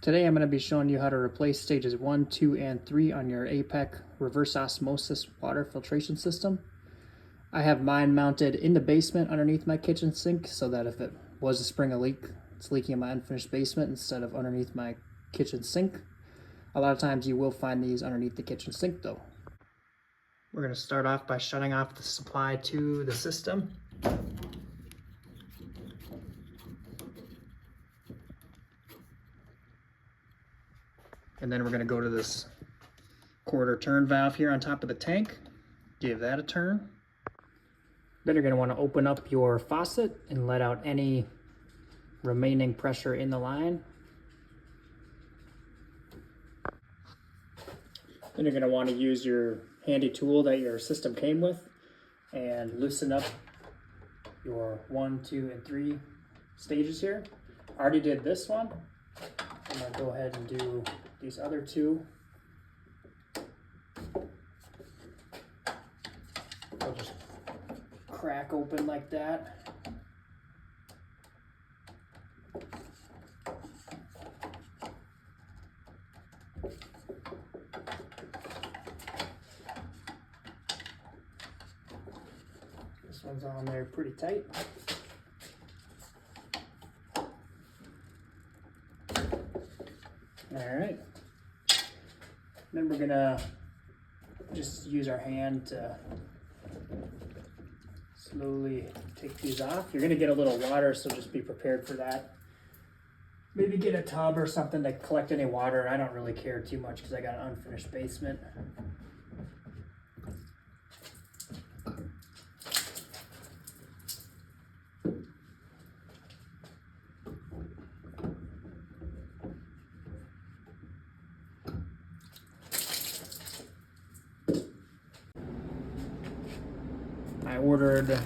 Today I'm going to be showing you how to replace stages 1, 2, and 3 on your APEC reverse osmosis water filtration system. I have mine mounted in the basement underneath my kitchen sink so that if it was to spring a leak, it's leaking in my unfinished basement instead of underneath my kitchen sink. A lot of times you will find these underneath the kitchen sink though. We're going to start off by shutting off the supply to the system. And then we're going to go to this quarter turn valve here on top of the tank. Give that a turn. Then you're going to want to open up your faucet and let out any remaining pressure in the line. Then you're going to want to use your handy tool that your system came with and loosen up your 1, 2, and 3 stages here. I already did this one. I'm going to go ahead and do these other two. They'll just crack open like that. This one's on there pretty tight. All right. Then we're gonna just use our hand to slowly take these off. You're gonna get a little water, so just be prepared for that. Maybe get a tub or something to collect any water. I don't really care too much because I got an unfinished basement. I ordered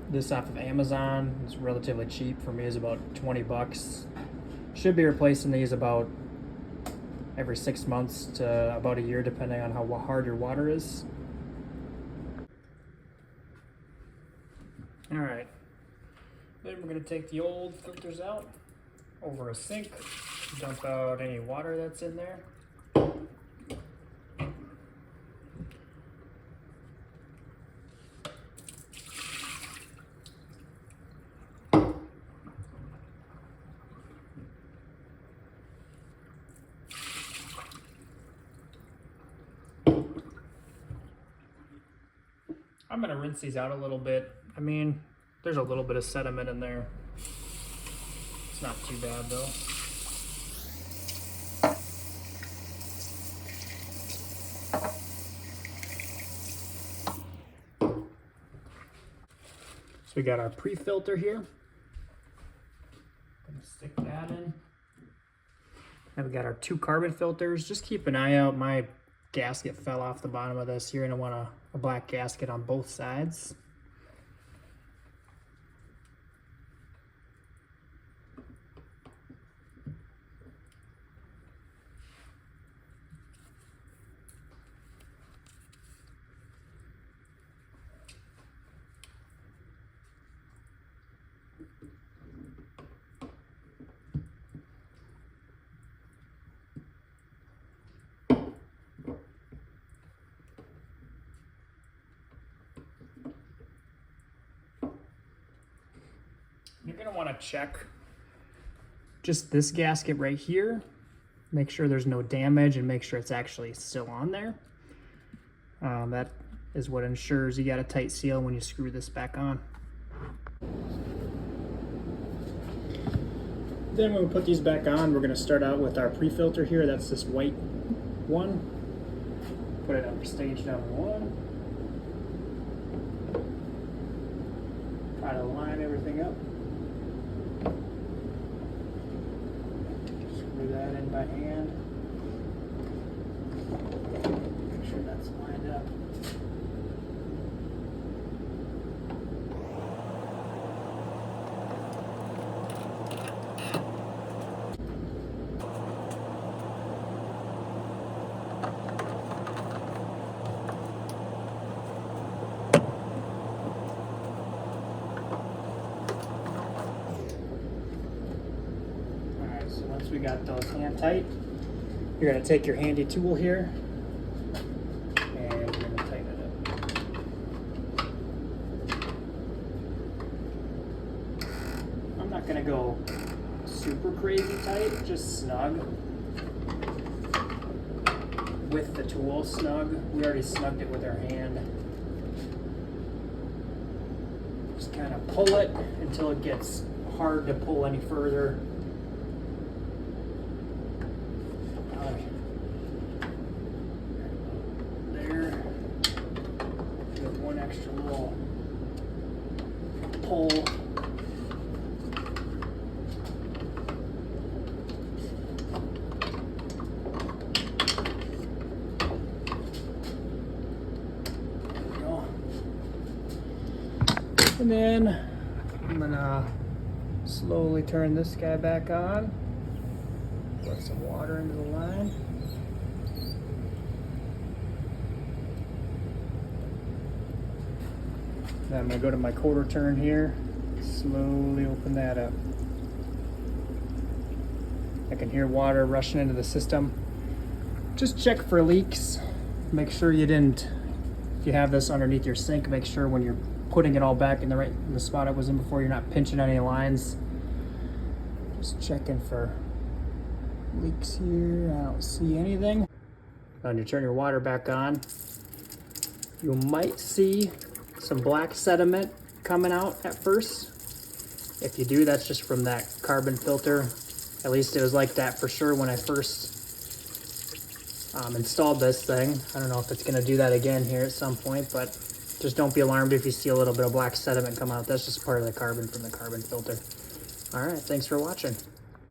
this off of Amazon. It's relatively cheap. For me, it's about 20 bucks. Should be replacing these about every 6 months to about a year, depending on how hard your water is. All right. Then we're gonna take the old filters out over a sink, dump out any water that's in there. I'm gonna rinse these out a little bit. I mean, there's a little bit of sediment in there. It's not too bad though. So we got our pre-filter here. Gonna stick that in. Then we got our 2 carbon filters. Just keep an eye out. My gasket fell off the bottom of this. You're gonna want a black gasket on both sides. You're going to want to check just this gasket right here. Make sure there's no damage and make sure it's actually still on there. That is what ensures you got a tight seal when you screw this back on. Then when we put these back on, we're going to start out with our pre-filter here. That's this white one. Put it on stage number 1. Try to line everything up. Screw that in by hand. Make sure that's lined up. once we got those hand tight, you're gonna take your handy tool here and you're gonna tighten it up. I'm not gonna go super crazy tight, just snug. With the tool snug. We already snugged it with our hand. Just kind of pull it until it gets hard to pull any further. There. Give one extra little pull. And then I'm gonna slowly turn this guy back on. Put some water into the line. Then I'm gonna go to my quarter turn here. Slowly open that up. I can hear water rushing into the system. Just check for leaks. Make sure you didn't, if you have this underneath your sink, make sure when you're putting it all back in the spot it was in before, you're not pinching any lines. Just checking for leaks here. I don't see anything. When you turn your water back on, you might see some black sediment coming out at first. If you do, that's just from that carbon filter. At least it was like that for sure when I first installed this thing. I don't know if it's gonna do that again here at some point, but just don't be alarmed if you see a little bit of black sediment come out. That's just part of the carbon from the carbon filter. All right, thanks for watching.